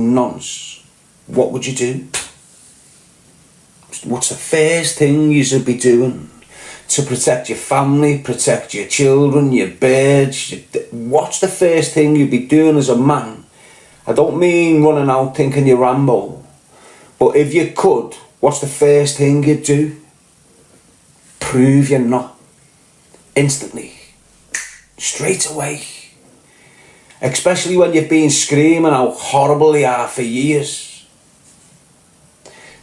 nonce, what would you do? What's the first thing you should be doing to protect your family, protect your children, your birds? What's the first thing you'd be doing as a man? I don't mean running out thinking you're Rambo, but if you could, what's the first thing you'd do? Prove you're not. Instantly. Straight away. Especially when you've been screaming how horrible they are for years.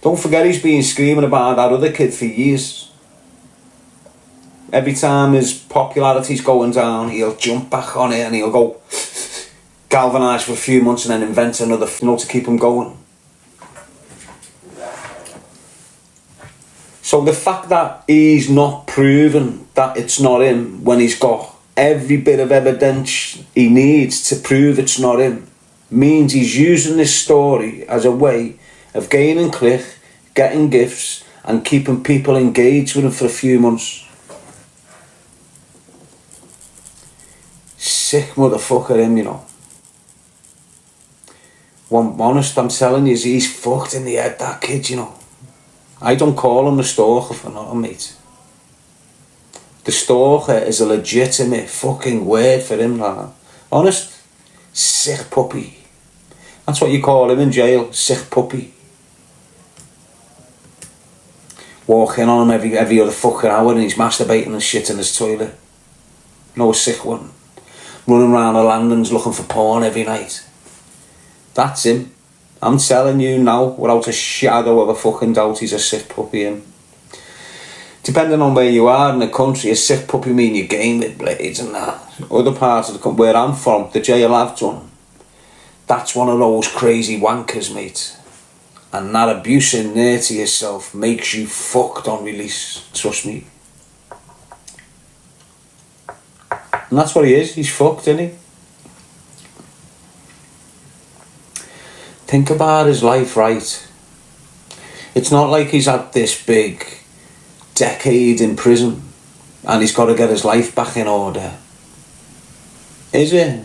Don't forget he's been screaming about that other kid for years. Every time his popularity's going down, he'll jump back on it and he'll go galvanise for a few months and then invent another, to keep him going. So the fact that he's not proven that it's not him when he's got every bit of evidence he needs to prove it's not him means he's using this story as a way of gaining click, getting gifts and keeping people engaged with him for a few months. Sick motherfucker him, Well, I'm honest, I'm telling you, he's fucked in the head, that kid, I don't call him the Stalker for nothing, mate. The Stalker is a legitimate fucking word for him, like. Honest, sick puppy. That's what you call him in jail, sick puppy. Walking on him every other fucking hour and he's masturbating and shit in his toilet. A sick one. Running around the landings looking for porn every night. That's him. I'm telling you now, without a shadow of a fucking doubt, he's a sick puppy, him. Depending on where you are in the country, a sick puppy mean you game with blades and that. Other parts of the country, where I'm from, the jail I've done, that's one of those crazy wankers, mate. And that abuse in there to yourself makes you fucked on release, trust me. And that's what he is, he's fucked, isn't he? Think about his life, right? It's not like he's had this big decade in prison and he's got to get his life back in order. Is it?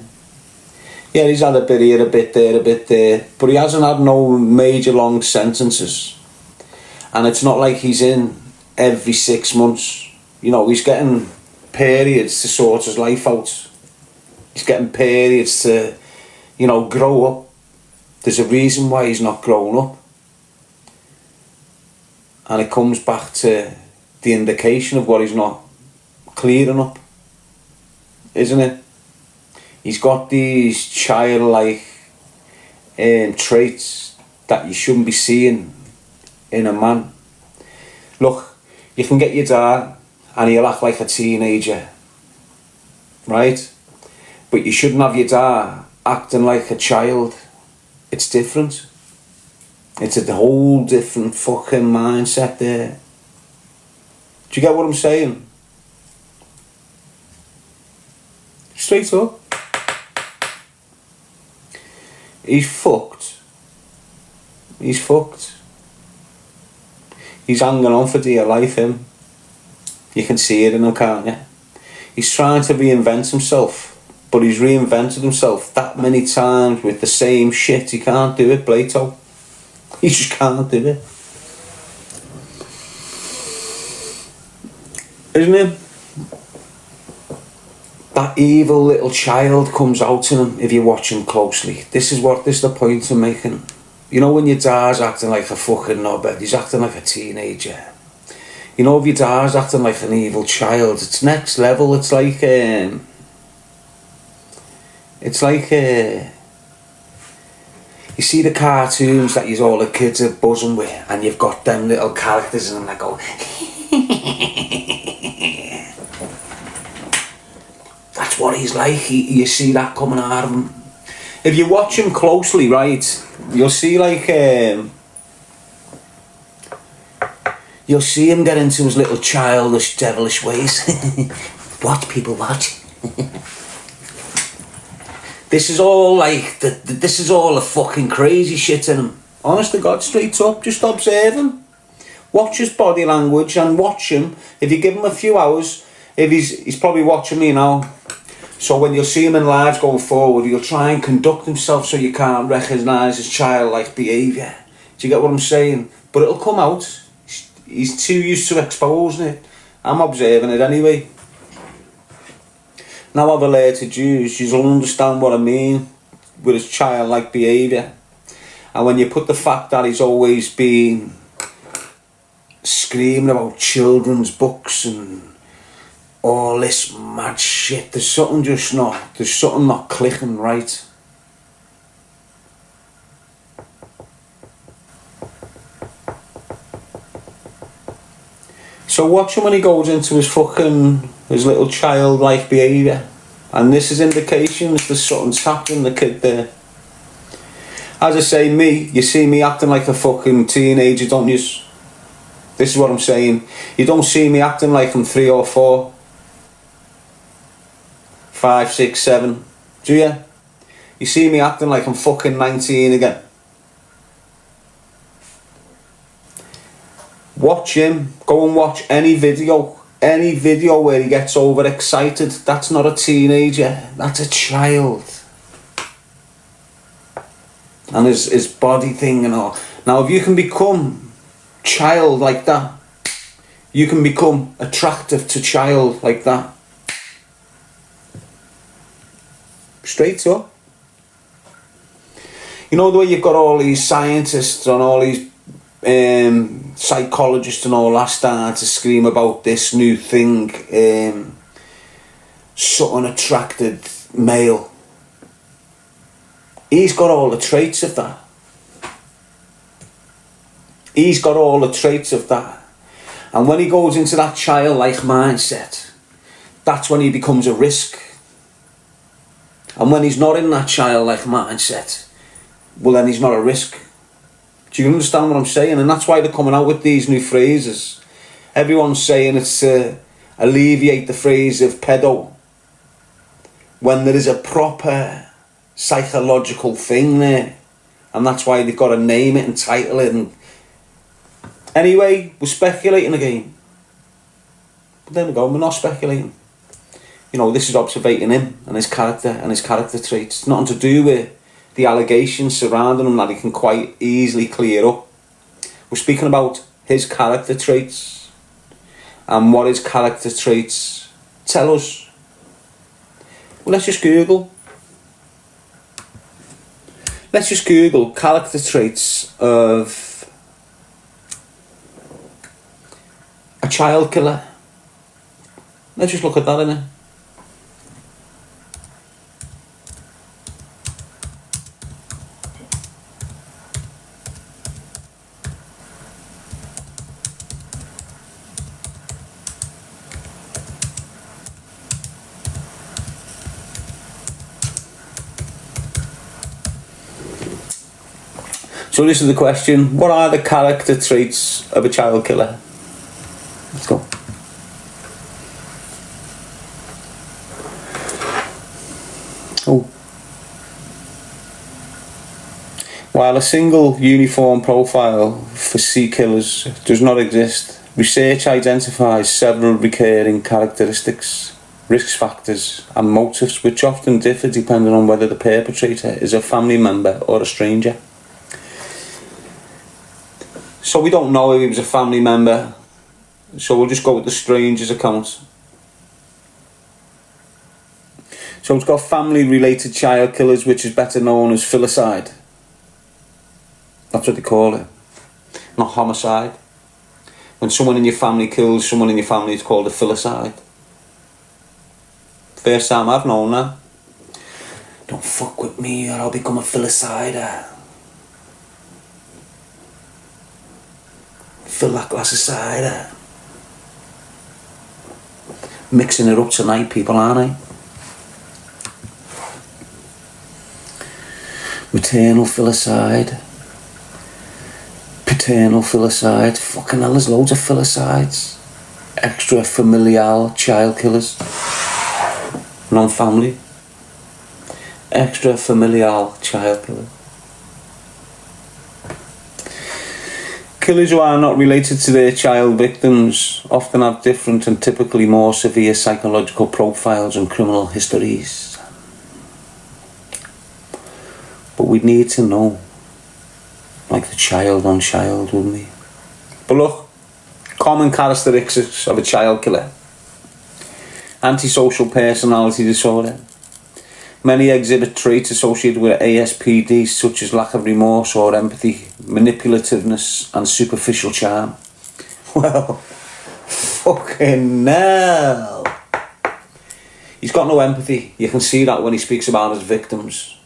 Yeah, he's had a bit here, a bit there, but he hasn't had no major long sentences. And it's not like he's in every 6 months. He's getting periods to sort his life out. He's getting periods to, grow up. There's a reason why he's not grown up. And it comes back to the indication of what he's not clearing up. Isn't it? He's got these childlike traits that you shouldn't be seeing in a man. Look, you can get your dad and he'll act like a teenager, right? But you shouldn't have your dad acting like a child. It's different. It's a whole different fucking mindset there. Do you get what I'm saying? Straight up. He's fucked. He's fucked. He's hanging on for dear life, him. You can see it in him, can't you? He's trying to reinvent himself, but he's reinvented himself that many times with the same shit. He can't do it, Plato. He just can't do it. Isn't it? That evil little child comes out in him if you watch him closely. This is the point I'm making. When your dad's acting like a fucking knobhead, he's acting like a teenager. If your dad's acting like an evil child, it's next level. It's like you see the cartoons that all the kids are buzzing with, and you've got them little characters in them that go that's what he's like. You see that coming out of him. If you watch him closely, right, you'll see you'll see him get into his little childish, devilish ways. Watch, people, watch. This is all this is all the fucking crazy shit in him. Honest to God, straight up, just observe him. Watch his body language and watch him. If you give him a few hours, if he's probably watching me now, So when you'll see him in lives going forward, he'll try and conduct himself so you can't recognise his childlike behaviour. Do you get what I'm saying? But it'll come out. He's too used to exposing it. I'm observing it anyway. Now I've alerted you, you'll understand what I mean with his childlike behaviour. And when you put the fact that he's always been screaming about children's books and all this mad shit, there's something not clicking right. So watch him when he goes into his little childlike behaviour. And this is indications there's something's happening, the kid there. As I say, you see me acting like a fucking teenager, don't you? This is what I'm saying. You don't see me acting like I'm 3 or 4, 5, 6, 7, do you? You see me acting like I'm fucking 19 again. Watch him. Go and watch any video where he gets overexcited. That's not a teenager, that's a child. And his body thing and all. Now if you can become child like that, you can become attractive to child like that. Straight up. You know the way you've got all these scientists and all these psychologists and all that starting to scream about this new thing, something attracted male. He's got all the traits of that. He's got all the traits of that. And when he goes into that childlike mindset, that's when he becomes a risk. And when he's not in that childlike mindset, well then he's not a risk. Do you understand what I'm saying? And that's why they're coming out with these new phrases. Everyone's saying it's to alleviate the phrase of pedo, when there is a proper psychological thing there. And that's why they've got to name it and title it. And anyway, we're speculating again. But there we go, we're not speculating. You know, this is observating him and his character traits. It's nothing to do with the allegations surrounding him that he can quite easily clear up. We're speaking about his character traits and what his character traits tell us. Well, let's just Google character traits of a child killer. Let's just look at that, innit? So this is the question: what are the character traits of a child killer? Let's go. Oh. While a single uniform profile for sea killers does not exist, research identifies several recurring characteristics, risk factors and motives which often differ depending on whether the perpetrator is a family member or a stranger. So we don't know if he was a family member, so we'll just go with the stranger's account. So it's got family-related child killers, which is better known as filicide. That's what they call it, not homicide. When someone in your family kills someone in your family, it's called a filicide. First time I've known that. Don't fuck with me or I'll become a filicider. Fill that glass of cider. Mixing it up tonight, people, aren't I? Maternal filicide. Paternal filicide. Fucking hell, there's loads of filicides. Extra familial child killers. Non-family. Extra familial child killers. Killers who are not related to their child victims often have different and typically more severe psychological profiles and criminal histories. But we'd need to know, like the child on child, wouldn't we? But look, common characteristics of a child killer: antisocial personality disorder. Many exhibit traits associated with ASPD such as lack of remorse or empathy, manipulativeness and superficial charm. Well, fucking hell. He's got no empathy. You can see that when he speaks about his victims.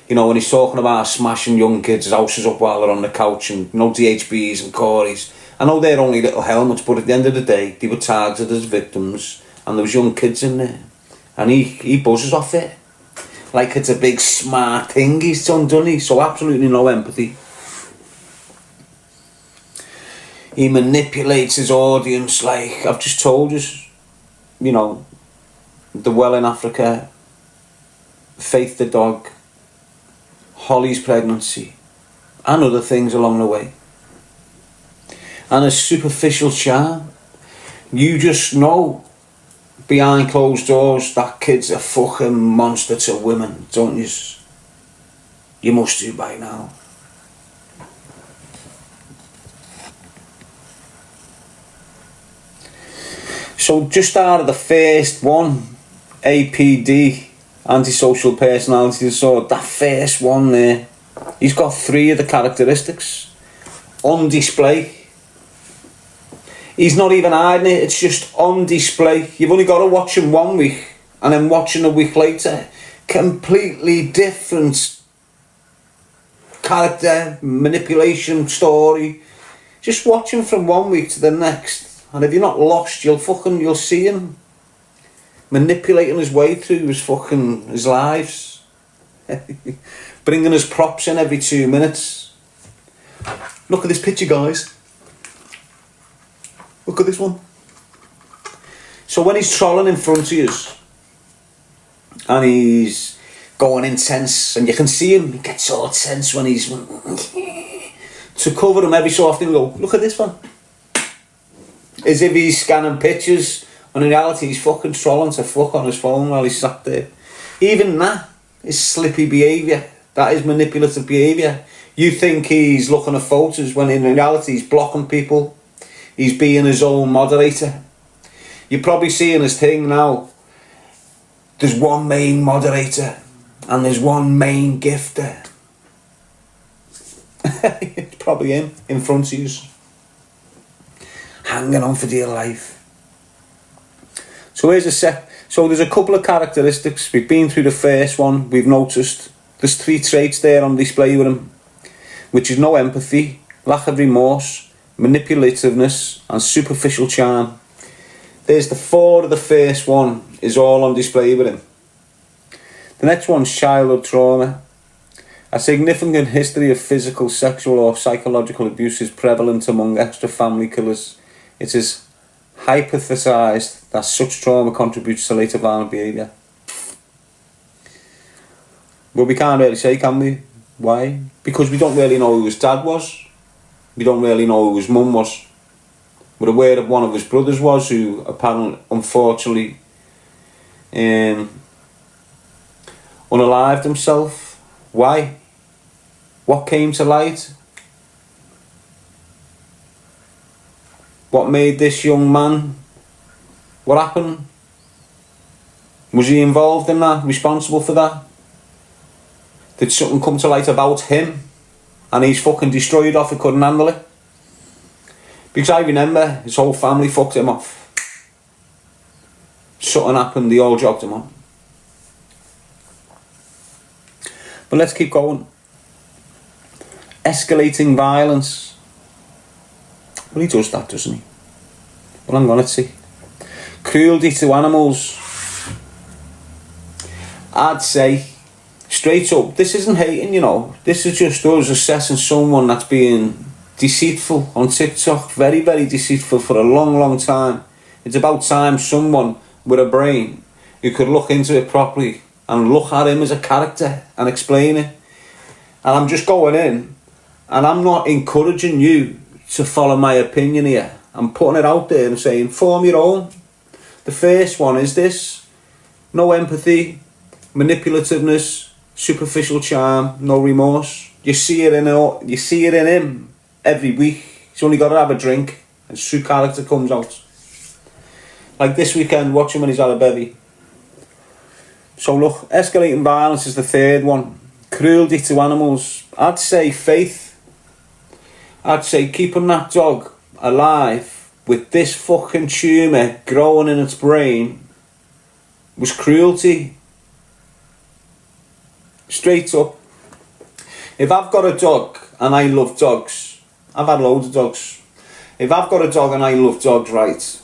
You know, when he's talking about smashing young kids' houses up while they're on the couch and DHBs and Corys. I know they're only little helmets, but at the end of the day, they were targeted as victims and there was young kids in there. And he buzzes off it. Like it's a big smart thing he's done, doesn't he? So absolutely no empathy. He manipulates his audience like I've just told you. You know, The Well in Africa, Faith the Dog, Holly's pregnancy, and other things along the way. And a superficial charm. You just know behind closed doors that kid's a fucking monster to women, don't you? You must do by now. So just out of the first one, APD, antisocial personality disorder, that first one there, he's got 3 of the characteristics on display. He's not even hiding it, it's just on display. You've only got to watch him 1 week and then watch him a week later. Completely different character, manipulation, story. Just watch him from 1 week to the next. And if you're not lost, you'll see him manipulating his way through his lives. Bringing his props in every 2 minutes. Look at this picture, guys. Look at this one. So when he's trolling in front of you and he's going intense and you can see him, he gets all tense when he's to cover him every so often, go, look at this one. As if he's scanning pictures, when in reality he's fucking trolling to fuck on his phone while he's sat there. Even that is slippy behaviour. That is manipulative behaviour. You think he's looking at photos when in reality he's blocking people. He's being his own moderator. You're probably seeing his thing now. There's one main moderator and there's one main gifter. It's probably him in front of you, hanging on for dear life. So here's so there's a couple of characteristics. We've been through the first one. We've noticed there's 3 traits there on display with him, which is no empathy, lack of remorse, manipulativeness and superficial charm. There's the 4 of the first one is all on display with him. The next one's childhood trauma. A significant history of physical, sexual or psychological abuse is prevalent among extra family killers. It is hypothesized that such trauma contributes to later violent behaviour. But we can't really say, can we? Why? Because we don't really know who his dad was. We don't really know who his mum was. We're aware of one of his brothers was, who apparently, unfortunately, unalived himself. Why? What came to light? What made this young man? What happened? Was he involved in that? Responsible for that? Did something come to light about him? And he's fucking destroyed off, he couldn't handle it. Because I remember his whole family fucked him off. Something happened, they all jogged him on. But let's keep going. Escalating violence. Well, he does that, doesn't he? Well, hang on, let's see. Cruelty to animals. I'd say, straight up, this isn't hating, you know. This is just us assessing someone that's being deceitful on TikTok. Very, very deceitful for a long, long time. It's about time someone with a brain who could look into it properly and look at him as a character and explain it. And I'm just going in and I'm not encouraging you to follow my opinion here. I'm putting it out there and saying, form your own. The first one is this: no empathy, manipulativeness, superficial charm, no remorse. You see it in him every week. He's only got to have a drink and his true character comes out. Like this weekend, watch him when he's had a bevy. So look, escalating violence is the third one. Cruelty to animals. I'd say faith. I'd say keeping that dog alive with this fucking tumour growing in its brain was cruelty. Straight up. If I've got a dog and I love dogs, I've had loads of dogs. If I've got a dog and I love dogs, right,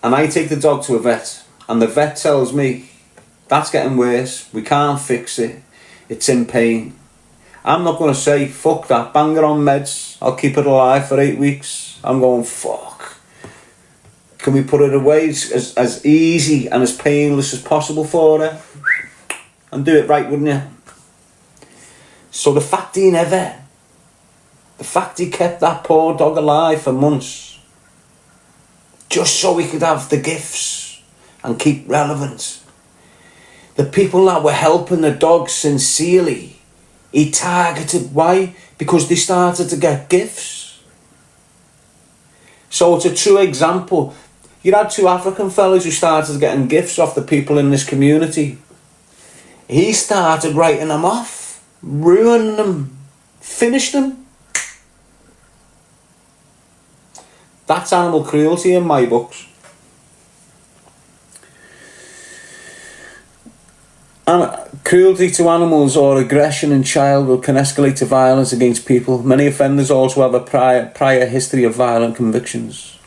and I take the dog to a vet and the vet tells me that's getting worse, we can't fix it, it's in pain, I'm not going to say fuck that, bang it on meds, I'll keep it alive for 8 weeks. I'm going, fuck, can we put it away as easy and as painless as possible for her and do it right, wouldn't you? So the fact he kept that poor dog alive for months just so he could have the gifts and keep relevant. The people that were helping the dog sincerely, he targeted. Why? Because they started to get gifts. So it's a true example. You had 2 African fellas who started getting gifts off the people in this community. He started writing them off, ruining them, finished them. That's animal cruelty in my books. And cruelty to animals or aggression in childhood can escalate to violence against people. Many offenders also have a prior history of violent convictions.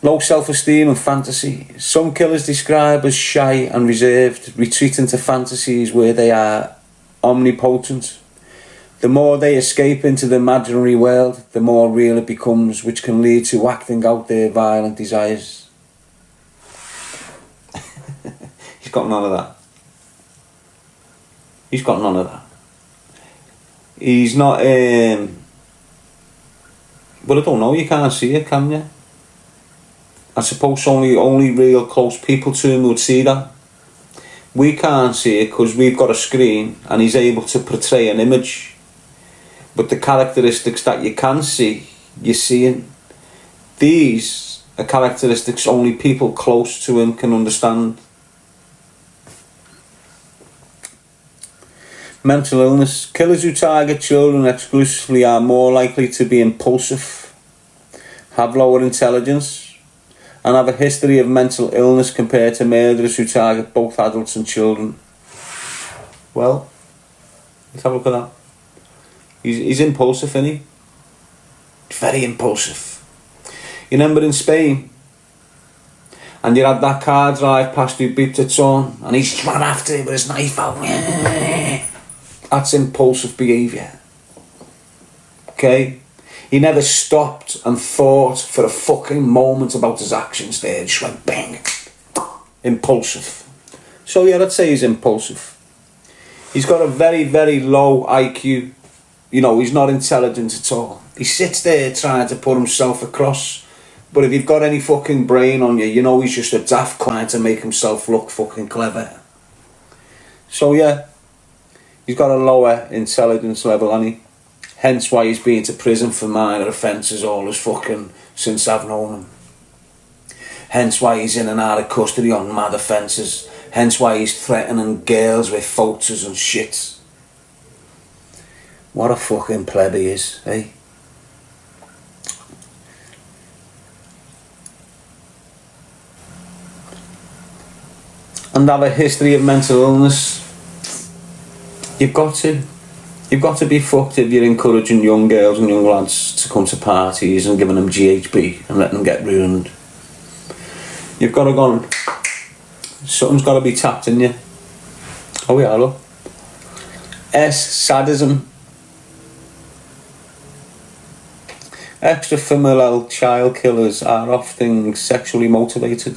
Low self-esteem and fantasy. Some killers describe as shy and reserved, retreating to fantasies where they are omnipotent. The more they escape into the imaginary world, the more real it becomes, which can lead to acting out their violent desires. He's got none of that. He's got none of that. He's not, well, I don't know, you can't see it, can you? I suppose only real close people to him would see that. We can't see it because we've got a screen and he's able to portray an image. But the characteristics that you can see, you're seeing. These are characteristics only people close to him can understand. Mental illness. Killers who target children exclusively are more likely to be impulsive, have lower intelligence, and have a history of mental illness compared to murderers who target both adults and children. Well, let's have a look at that. He's impulsive, isn't he? Very impulsive. You remember in Spain, and you had that car drive past who beeped its horn, and he's ran after it with his knife out. That's impulsive behaviour. Okay? He never stopped and thought for a fucking moment about his actions there. He just went bang. Impulsive. So yeah, I'd say he's impulsive. He's got a very, very low IQ. You know, he's not intelligent at all. He sits there trying to put himself across. But if you've got any fucking brain on you, you know he's just a daft trying to make himself look fucking clever. So yeah, he's got a lower intelligence level, hasn't he? Hence why he's been to prison for minor offences all his fucking since I've known him. Hence why he's in and out of custody on mad offences. Hence why he's threatening girls with photos and shit. What a fucking pleb he is, eh? And have a history of mental illness. You've got to be fucked if you're encouraging young girls and young lads to come to parties and giving them GHB and letting them get ruined. You've got to go on. Something's got to be tapped in you. Oh yeah, look. Sadism. Extra-familial child killers are often sexually motivated.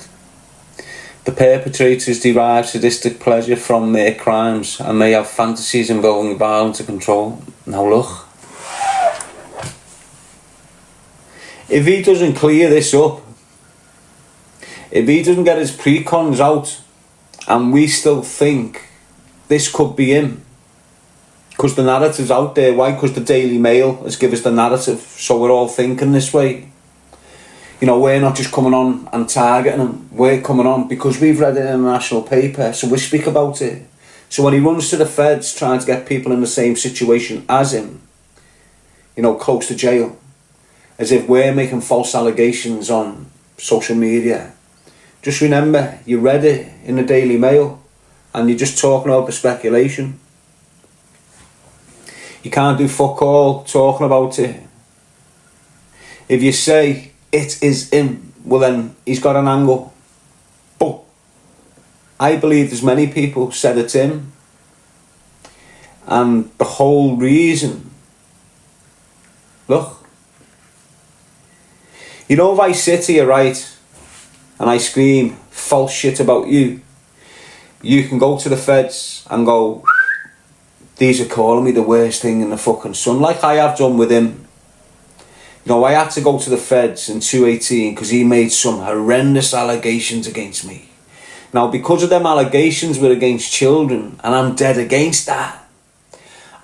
The perpetrators derive sadistic pleasure from their crimes and they have fantasies involving violence and control. Now look. If he doesn't clear this up, if he doesn't get his precons out, and we still think this could be him, because the narrative's out there. Why? Because the Daily Mail has given us the narrative, so we're all thinking this way. You know, we're not just coming on and targeting him. We're coming on because we've read it in a national paper, so we speak about it. So when he runs to the feds trying to get people in the same situation as him, you know, close to jail, as if we're making false allegations on social media, just remember, you read it in the Daily Mail and you're just talking about the speculation. You can't do fuck all talking about it. If you say it is him, well then he's got an angle. But I believe there's many people said it's him. And the whole reason, look, you know, if I sit here, right, and I scream false shit about you, you can go to the feds and go, these are calling me the worst thing in the fucking sun, like I have done with him. You know, I had to go to the feds in 2018 because he made some horrendous allegations against me. Now, because of them allegations were against children, and I'm dead against that,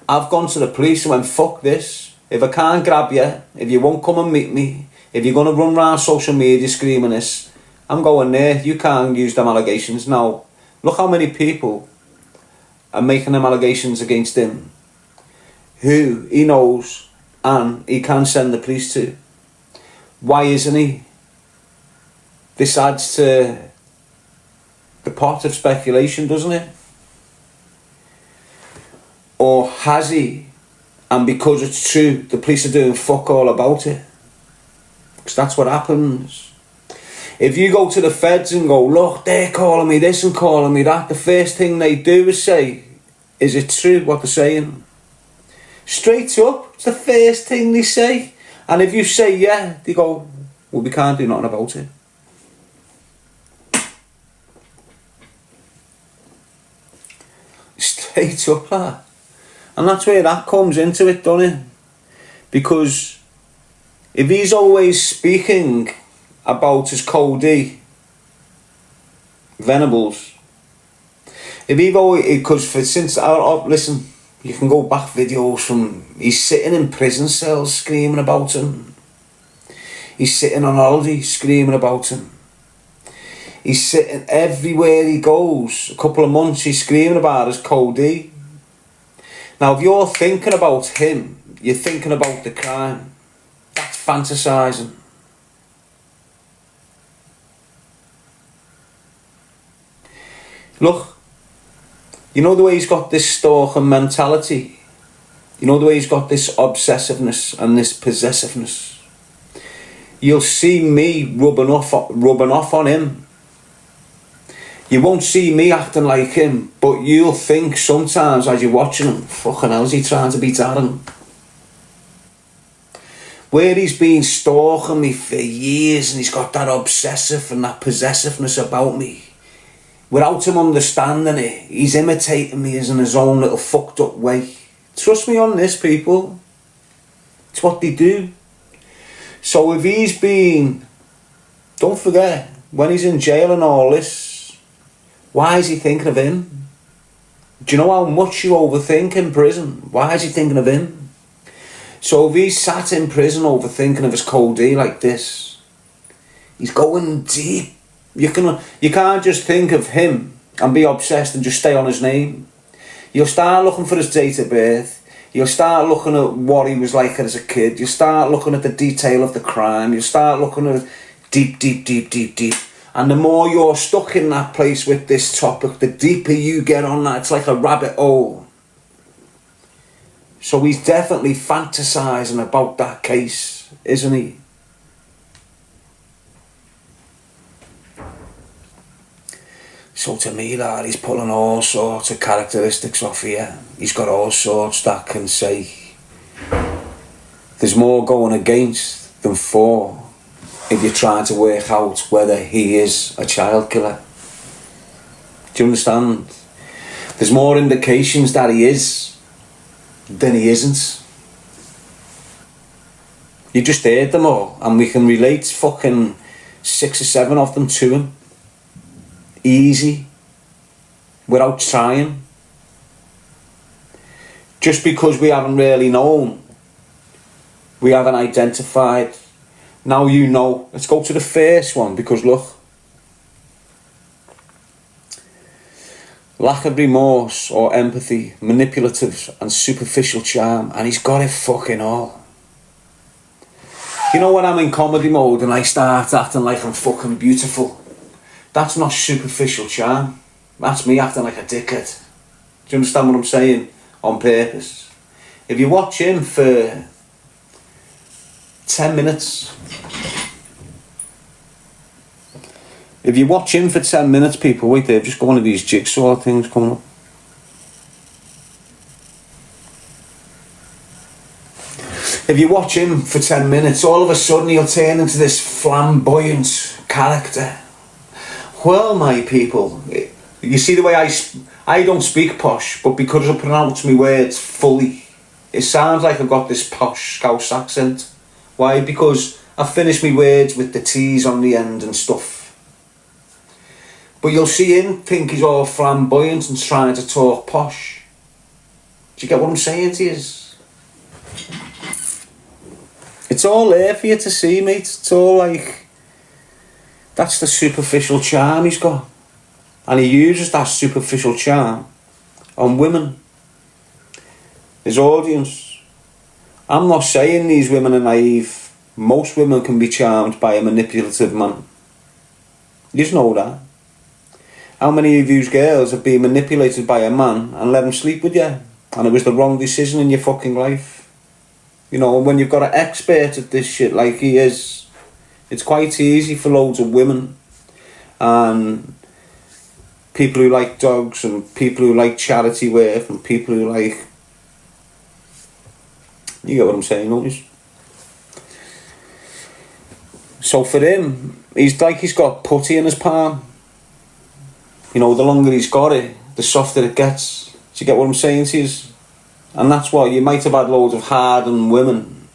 I've gone to the police and went, fuck this. If I can't grab you, if you won't come and meet me, if you're going to run around social media screaming this, I'm going there. You can't use them allegations. Now, look how many people are making them allegations against him, who he knows and he can send the police to. Why isn't he? This adds to the pot of speculation, doesn't it? Or has he? And because it's true, the police are doing fuck all about it. Because that's what happens. If you go to the feds and go, look, they're calling me this and calling me that, the first thing they do is say, is it true what they're saying? Straight up, it's the first thing they say. And if you say yeah, they go, well, we can't do nothing about it. Straight up, that. And that's where that comes into it, doesn't it? Because if he's always speaking about his Cody Venables, if he's always, because listen, you can go back videos from, he's sitting in prison cells screaming about him. He's sitting on holiday screaming about him. He's sitting everywhere he goes. A couple of months he's screaming about his Cody. Now, if you're thinking about him, you're thinking about the crime. That's fantasising. Look, you know the way he's got this stalker mentality? You know the way he's got this obsessiveness and this possessiveness? You'll see me rubbing off on him. You won't see me acting like him, but you'll think sometimes as you're watching him, fucking hell, is he trying to be Darren? Where he's been stalking me for years and he's got that obsessive and that possessiveness about me. Without him understanding it, he's imitating me as in his own little fucked up way. Trust me on this, people. It's what they do. So if he's been, don't forget, when he's in jail and all this, why is he thinking of him? Do you know how much you overthink in prison? Why is he thinking of him? So if he's sat in prison overthinking of his Cody like this, he's going deep. You can't just think of him and be obsessed and just stay on his name. You'll start looking for his date of birth. You'll start looking at what he was like as a kid. You'll start looking at the detail of the crime. You'll start looking at deep. And the more you're stuck in that place with this topic, the deeper you get on that. It's like a rabbit hole. So he's definitely fantasising about that case, isn't he? So to me, lad, he's pulling all sorts of characteristics off here. He's got all sorts that can say there's more going against than for if you're trying to work out whether he is a child killer. Do you understand? There's more indications that he is than he isn't. You just heard them all, and we can relate fucking 6 or 7 of them to him. Easy. Without trying. Just because we haven't really known. We haven't identified. Now you know. Let's go to the first one, because look. Lack of remorse or empathy, manipulative and superficial charm, and he's got it fucking all. You know when I'm in comedy mode and I start acting like I'm fucking beautiful? That's not superficial charm. That's me acting like a dickhead. Do you understand what I'm saying? On purpose. If you watch him for 10 minutes... If you watch him for 10 minutes, people, wait there, just got one of these jigsaw things coming up. If you watch him for 10 minutes, all of a sudden he'll turn into this flamboyant character. Well, my people, you see the way I don't speak posh, but because I pronounce my words fully, it sounds like I've got this posh Scouse accent. Why? Because I finish my words with the T's on the end and stuff. But you'll see him think he's all flamboyant and trying to talk posh. Do you get what I'm saying to you? It's all there for you to see, mate. It's all like... That's the superficial charm he's got. And he uses that superficial charm on women. His audience. I'm not saying these women are naive. Most women can be charmed by a manipulative man. You just know that. How many of you girls have been manipulated by a man and let him sleep with you? And it was the wrong decision in your fucking life. You know, when you've got an expert at this shit like he is, it's quite easy for loads of women and people who like dogs and people who like charity work and people who like... You get what I'm saying, don't you? So for him, he's like he's got putty in his palm. You know, the longer he's got it, the softer it gets. Do you get what I'm saying to you? And that's why you might have had loads of hardened women.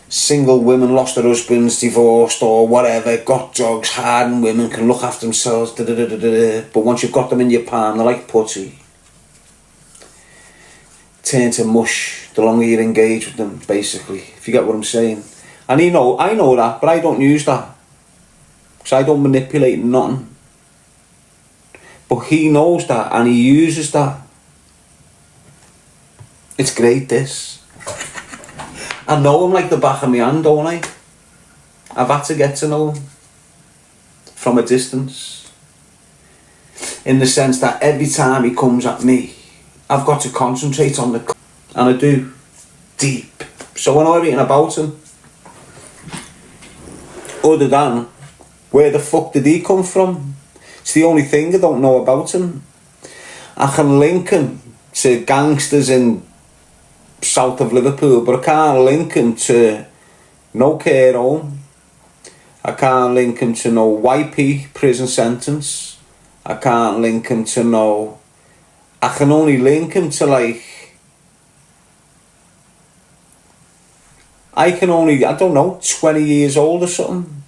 Single women lost their husbands, divorced or whatever, got dogs, hardened women, can look after themselves, But once you've got them in your palm, they're like putty. Turn to mush the longer you engage with them, basically, if you get what I'm saying. And I know that, but I don't use that. Because I don't manipulate nothing. But he knows that and he uses that. It's great, this. I know him like the back of my hand, don't I? I've had to get to know him from a distance. In the sense that every time he comes at me, I've got to concentrate on the... And I do. Deep. So I know everything about him. Other than, where the fuck did he come from? It's the only thing I don't know about him. I can link him to gangsters in south of Liverpool, but I can't link him to no care home. I can't link him to no YP prison sentence. I can't link him to no... I can only link him to like... I don't know, 20 years old or something.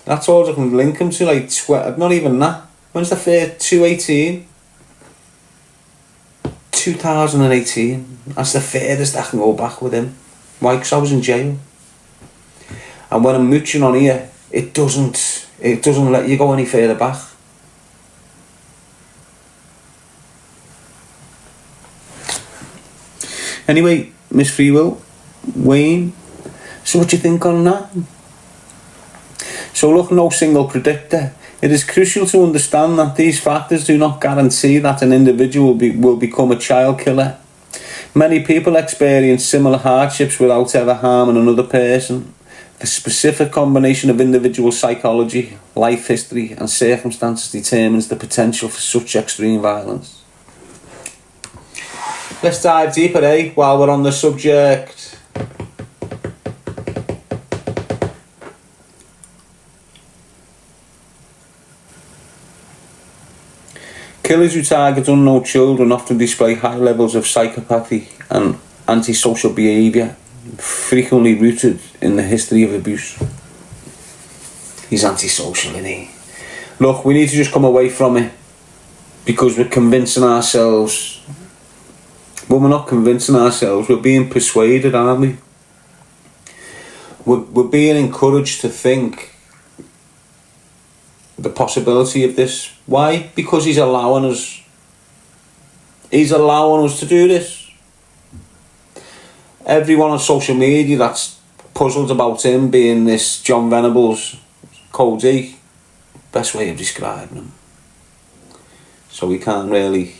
That's all I can link him to, like, not even that. When's the fair? 2018. That's the furthest I can go back with him. Why? Because I was in jail. And when I'm mooching on here, it doesn't let you go any further back. Anyway, Miss Freewill, Wayne, so what do you think on that? So look, no single predictor. It is crucial to understand that these factors do not guarantee that an individual will become a child killer. Many people experience similar hardships without ever harming another person. The specific combination of individual psychology, life history and circumstances determines the potential for such extreme violence. Let's dive deeper, while we're on the subject. Killers who target unknown children often display high levels of psychopathy and antisocial behaviour, frequently rooted in the history of abuse. He's antisocial, isn't he? Look, we need to just come away from it, because we're convincing ourselves. Well, we're not convincing ourselves, we're being persuaded, aren't we? We're being encouraged to think the possibility of this. Why? Because he's allowing us. He's allowing us to do this. Everyone on social media that's puzzled about him being this John Venables Cody, best way of describing him. So we can't really.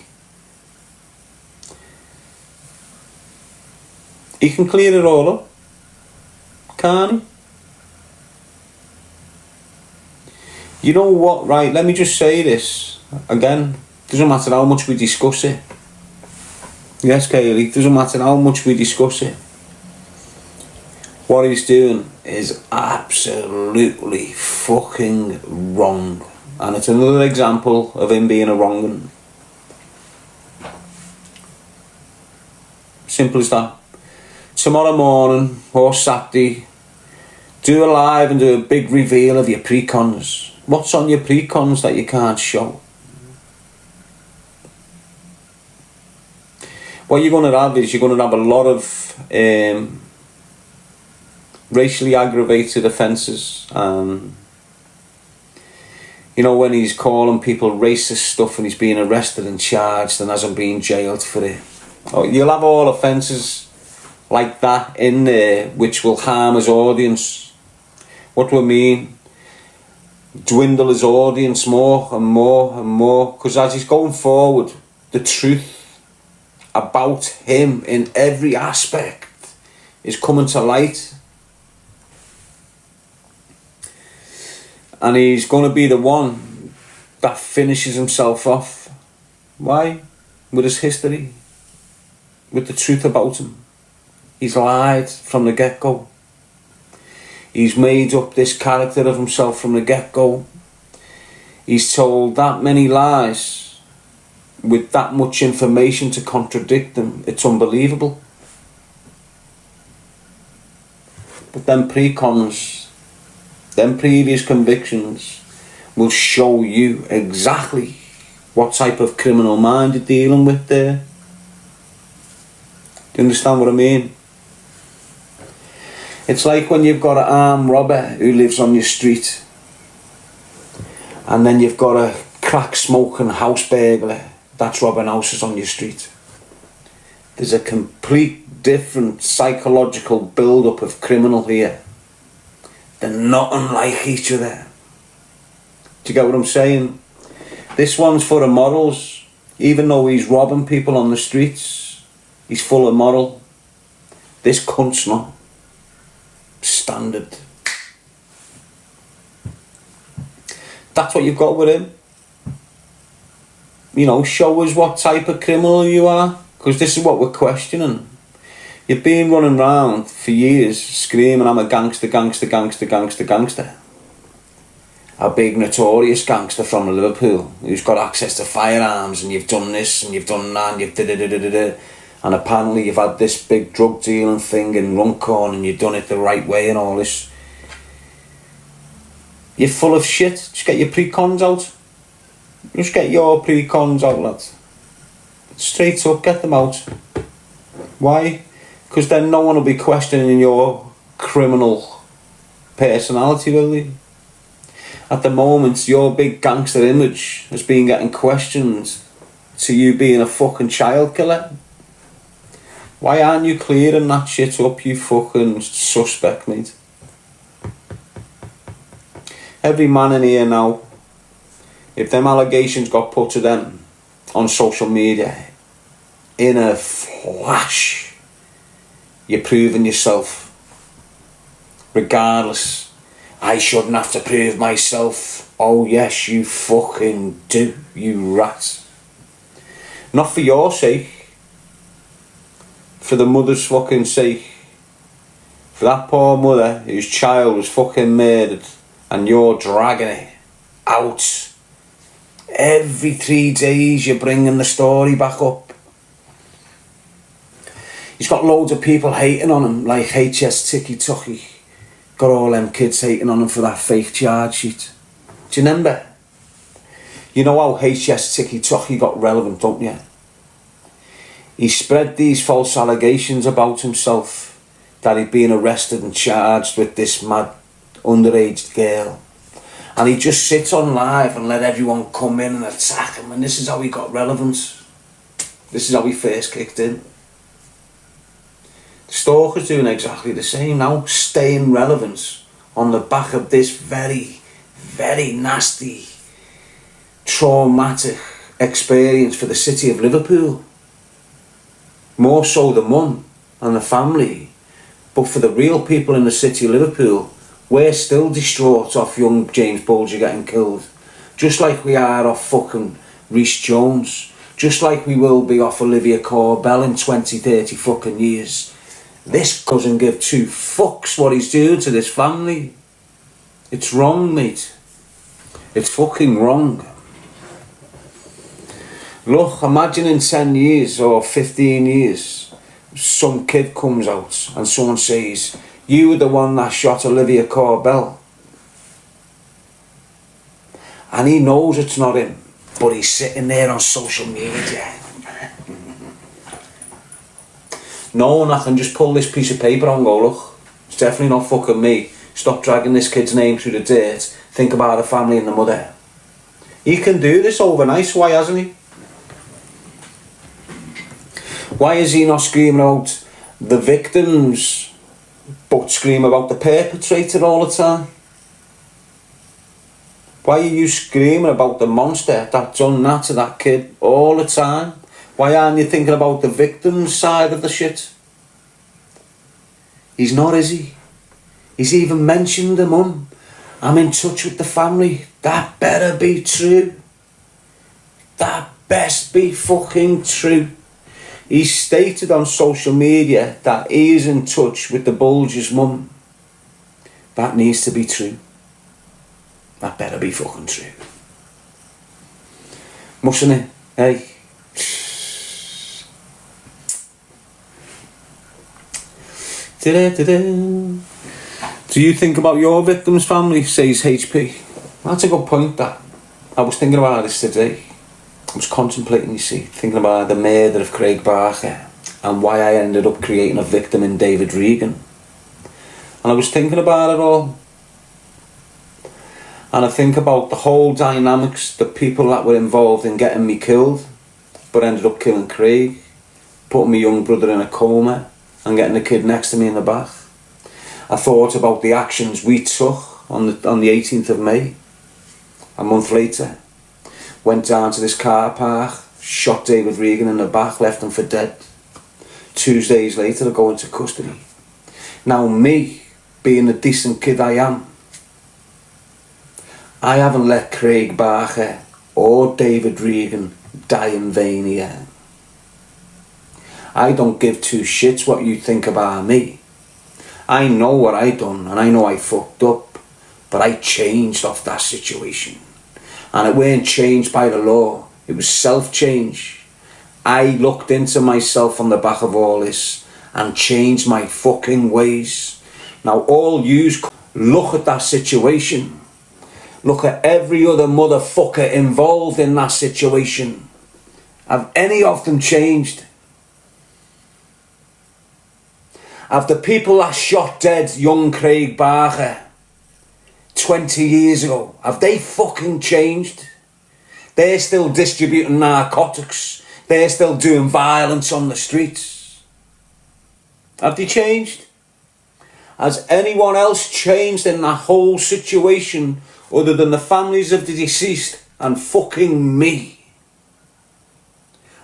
He can clear it all up, can't he? You know what, right, let me just say this again. Doesn't matter how much we discuss it. Yes, Kaylee, doesn't matter how much we discuss it. What he's doing is absolutely fucking wrong. And it's another example of him being a wrong one. Simple as that. Tomorrow morning or Saturday, do a live and do a big reveal of your pre-cons. What's on your pre-cons that you can't show? What you're going to have is you're going to have a lot of racially aggravated offences. You know, when he's calling people racist stuff and he's being arrested and charged and hasn't been jailed for it. Oh, you'll have all offences like that in there which will harm his audience. What do I mean? Dwindle his audience more and more and more, because as he's going forward, the truth about him in every aspect is coming to light, and he's going to be the one that finishes himself off. Why? With his history, with the truth about him. He's lied from the get-go. He's made up this character of himself from the get-go. He's told that many lies with that much information to contradict them. It's unbelievable. But them pre-cons, them previous convictions will show you exactly what type of criminal mind you're dealing with there. Do you understand what I mean? It's like when you've got an armed robber who lives on your street, and then you've got a crack smoking house burglar that's robbing houses on your street. There's a complete different psychological build-up of criminal here. They're not unlike each other. Do you get what I'm saying? This one's full of morals. Even though he's robbing people on the streets, he's full of moral. This cunt's not. Standard. That's what you've got with him. You know, show us what type of criminal you are, because this is what we're questioning. You've been running around for years screaming, I'm a gangster, gangster, gangster, gangster, gangster. A big notorious gangster from Liverpool who's got access to firearms, and you've done this and you've done that and you've da-da-da-da-da. And apparently you've had this big drug dealing thing in Runcorn and you've done it the right way and all this. You're full of shit. Just get your pre-cons out. Just get your pre-cons out, lad. Straight up, get them out. Why? Because then no one will be questioning your criminal personality, will they? At the moment, your big gangster image has been getting questioned to you being a fucking child killer. Why aren't you clearing that shit up, you fucking suspect, mate? Every man in here now, if them allegations got put to them on social media, in a flash, you're proving yourself. Regardless, I shouldn't have to prove myself. Oh yes, you fucking do, you rat. Not for your sake. For the mother's fucking sake. For that poor mother whose child was fucking murdered, and you're dragging it out. Every 3 days you're bringing the story back up. He's got loads of people hating on him, like HS Tiki Tucky. Got all them kids hating on him for that fake charge sheet. Do you remember? You know how HS Tiki Tucky got relevant, don't you? He spread these false allegations about himself, that he'd been arrested and charged with this mad underage girl. And he just sits on live and let everyone come in and attack him, and this is how he got relevance. This is how he first kicked in. Stalker's doing exactly the same now, staying relevant on the back of this very, very nasty, traumatic experience for the city of Liverpool. More so the mum and the family, but for the real people in the city of Liverpool, we're still distraught off young James Bulger getting killed, just like we are off fucking Rhys Jones, just like we will be off Olivia Corbell in 20, 30 fucking years. This doesn't give two fucks what he's doing to this family. It's wrong, mate. It's fucking wrong. Look, imagine in 10 years or 15 years, some kid comes out and someone says, you were the one that shot Olivia Corbell. And he knows it's not him, but he's sitting there on social media. No one, I can just pull this piece of paper and go, look, it's definitely not fucking me. Stop dragging this kid's name through the dirt. Think about the family and the mother. He can do this overnight, why hasn't he? Why is he not screaming out the victims, but scream about the perpetrator all the time? Why are you screaming about the monster that done that to that kid all the time? Why aren't you thinking about the victim's side of the shit? He's not, is he? He's even mentioned the mum. I'm in touch with the family. That better be true. That best be fucking true. He stated on social media that he is in touch with the Bulger's mum. That needs to be true. That better be fucking true. Mustn't it? Hey. Do you think about your victim's family, says HP? That's a good point, that. I was thinking about this today. I was contemplating, you see, thinking about the murder of Craig Barker and why I ended up creating a victim in David Regan. And I was thinking about it all. And I think about the whole dynamics, the people that were involved in getting me killed, but ended up killing Craig, putting my young brother in a coma and getting the kid next to me in the bath. I thought about the actions we took on the 18th of May. A month later, went down to this car park, shot David Regan in the back, left him for dead. 2 days later, I go into custody. Now me, being the decent kid I am, I haven't let Craig Barker or David Regan die in vain here. I don't give two shits what you think about me. I know what I done and I know I fucked up, but I changed off that situation. And it weren't changed by the law, it was self-change. I looked into myself on the back of all this and changed my fucking ways. Now all yous look at that situation. Look at every other motherfucker involved in that situation. Have any of them changed? Have the people that shot dead young Craig Barker 20 years ago, have they fucking changed? They're still distributing narcotics. They're still doing violence on the streets. Have they changed? Has anyone else changed in that whole situation other than the families of the deceased and fucking me?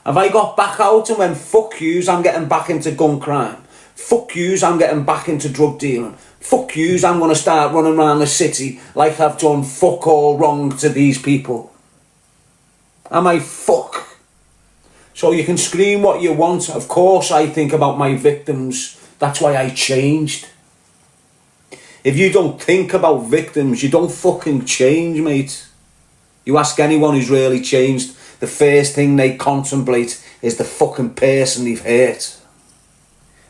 Have I got back out and went, fuck yous, I'm getting back into gun crime. Fuck yous, I'm getting back into drug dealing. Fuck yous, I'm going to start running around the city like I've done fuck all wrong to these people. Am I fuck? So you can scream what you want. Of course I think about my victims. That's why I changed. If you don't think about victims, you don't fucking change, mate. You ask anyone who's really changed, the first thing they contemplate is the fucking person they've hurt.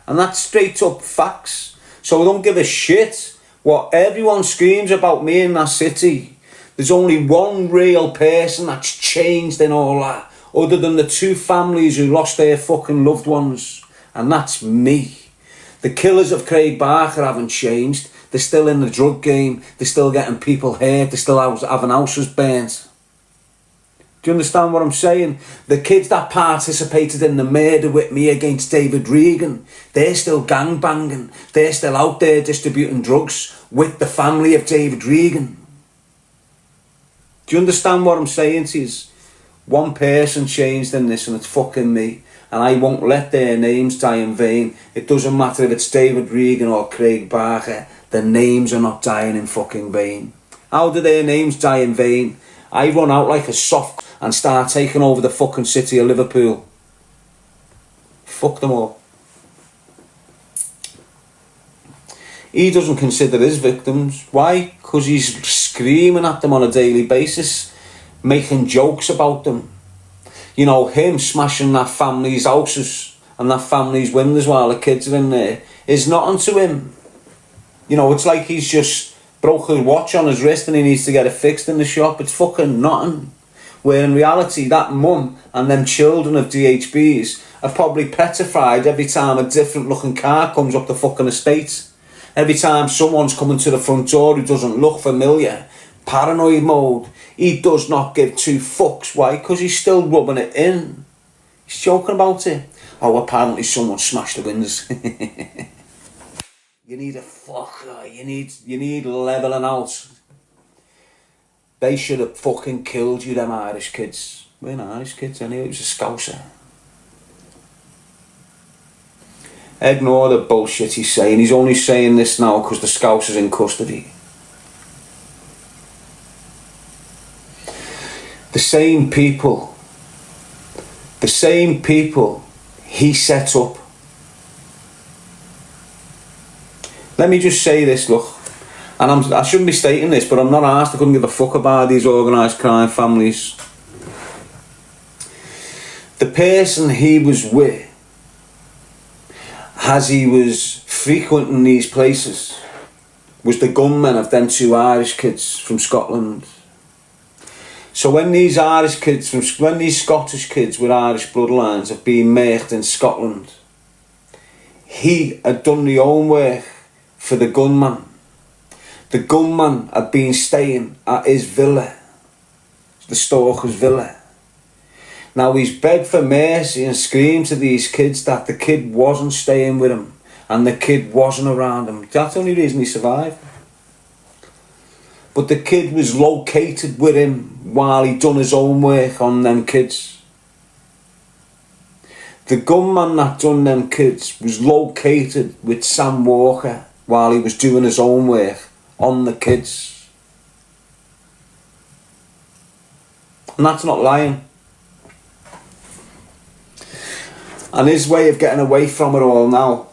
And that's straight up facts. So I don't give a shit what everyone screams about me in that city. There's only one real person that's changed in all that, other than the 2 families who lost their fucking loved ones. And that's me. The killers of Craig Barker haven't changed. They're still in the drug game. They're still getting people hurt. They're still having houses burnt. Do you understand what I'm saying? The kids that participated in the murder with me against David Regan, they're still gangbanging. They're still out there distributing drugs with the family of David Regan. Do you understand what I'm saying to you? One person changed in this, and it's fucking me. And I won't let their names die in vain. It doesn't matter if it's David Regan or Craig Barker. Their names are not dying in fucking vain. How do their names die in vain? I run out like a soft and start taking over the fucking city of Liverpool. Fuck them all. He doesn't consider his victims. Why? Because he's screaming at them on a daily basis, making jokes about them. You know, him smashing that family's houses and that family's windows while the kids are in there is nothing to him. You know, it's like he's just broke a watch on his wrist and he needs to get it fixed in the shop. It's fucking nothing. Where in reality, that mum and them children of DHBs are probably petrified every time a different looking car comes up the fucking estate. Every time someone's coming to the front door who doesn't look familiar. Paranoid mode. He does not give 2 fucks. Why? Because he's still rubbing it in. He's joking about it. Oh, apparently someone smashed the windows. You need a fucker. You need levelling out. They should have fucking killed you, them Irish kids. We're not Irish kids anyway, it was a Scouser. Ignore the bullshit he's saying. He's only saying this now because the Scouser's in custody. The same people he set up. Let me just say this, look, and I shouldn't be stating this, but I'm not arsed. I couldn't give a fuck about these organised crime families. The person he was with, as he was frequenting these places, was the gunman of them 2 Irish kids from Scotland. So when these Scottish kids with Irish bloodlines have been murked in Scotland, he had done the homework for the gunman. The gunman had been staying at his villa, the Stalker's villa. Now he's begged for mercy and screamed to these kids that the kid wasn't staying with him and the kid wasn't around him. That's the only reason he survived. But the kid was located with him while he done his homework on them kids. The gunman that done them kids was located with Sam Walker while he was doing his homework on the kids. And that's not lying. And his way of getting away from it all now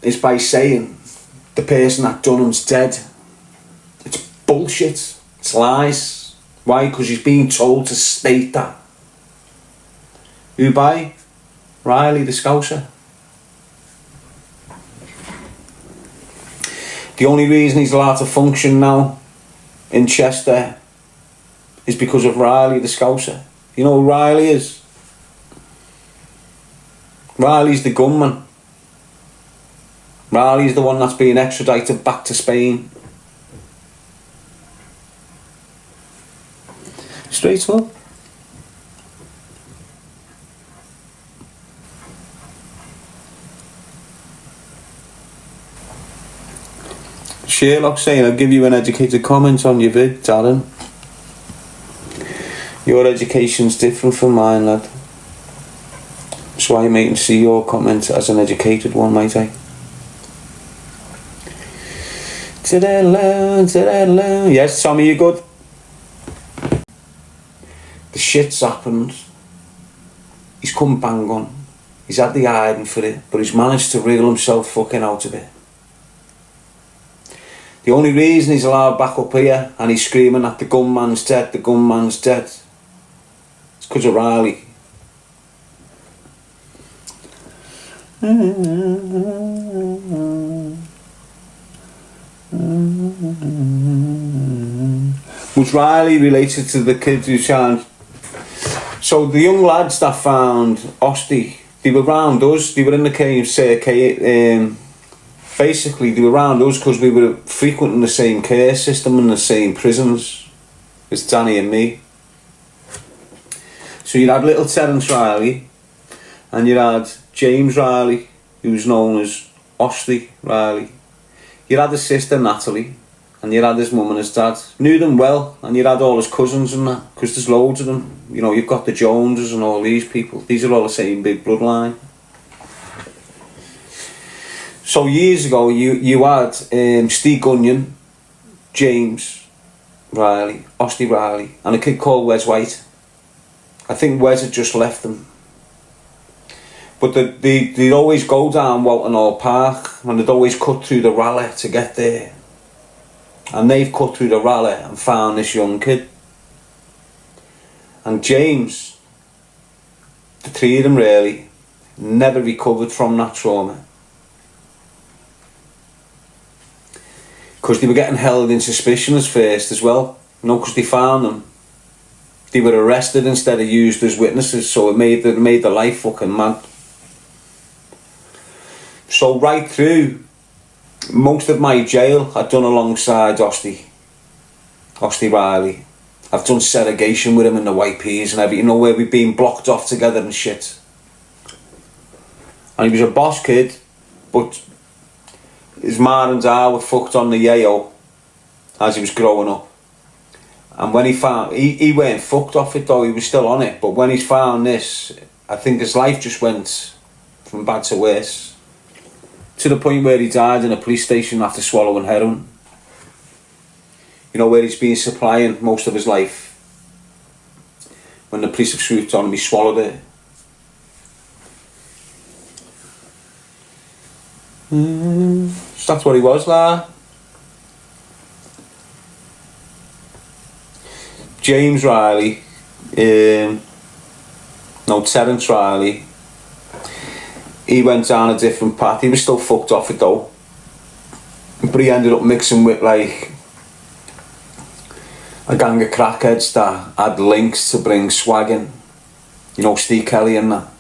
is by saying the person that done him's dead. It's bullshit. It's lies. Why? Because he's being told to state that. Who by? Riley the Scouser. The only reason he's allowed to function now in Chester is because of Riley the Scouser. You know who Riley is? Riley's the gunman. Riley's the one that's being extradited back to Spain. Straight up. Sherlock saying, I'll give you an educated comment on your vid, Darren. Your education's different from mine, lad. So I may see your comment as an educated one, might I? Yes, Tommy, you good? The shit's happened. He's come bang on. He's had the hiding for it, but he's managed to wriggle himself fucking out of it. The only reason he's allowed back up here and he's screaming that the gunman's dead, the gunman's dead, it's because of Riley. Was Riley related to the kids who signed? So the young lads that found Osty, they were around us, they were in the basically they were around us because we were frequenting the same care system and the same prisons as Danny and me. So you had little Terence Riley, and you had James Riley, who was known as Osty Riley. You had his sister Natalie, and you had his mum and his dad. Knew them well, and you had all his cousins and that, because there's loads of them. You know, you've got the Joneses and all these people. These are all the same big bloodline. So years ago, you had Steve Gunyon, James Riley, Osty Riley, and a kid called Wes White. I think Wes had just left them. But they'd always go down Walton Hall Park, and they'd always cut through the rally to get there. And they've cut through the rally and found this young kid. And James, the three of them really, never recovered from that trauma. Because they were getting held in suspicion at first as well. You know, because they found them. They were arrested instead of used as witnesses, so it made their life fucking mad. So right through, most of my jail I'd done alongside Osty Riley. I've done segregation with him in the White Peas and everything, you know, where we've been blocked off together and shit. And he was a boss kid, but his ma and dad were fucked on the yayo as he was growing up. And when he found, he weren't fucked off it though, he was still on it, but when he found this, I think his life just went from bad to worse. To the point where he died in a police station after swallowing heroin. You know, where he's been supplying most of his life. When the police have swooped on him, he swallowed it. So that's what he was like. James Riley, Terence Riley, he went down a different path. He was still fucked off it though, but he ended up mixing with like a gang of crackheads that had links to bring swag in. You know, Steve Kelly and that.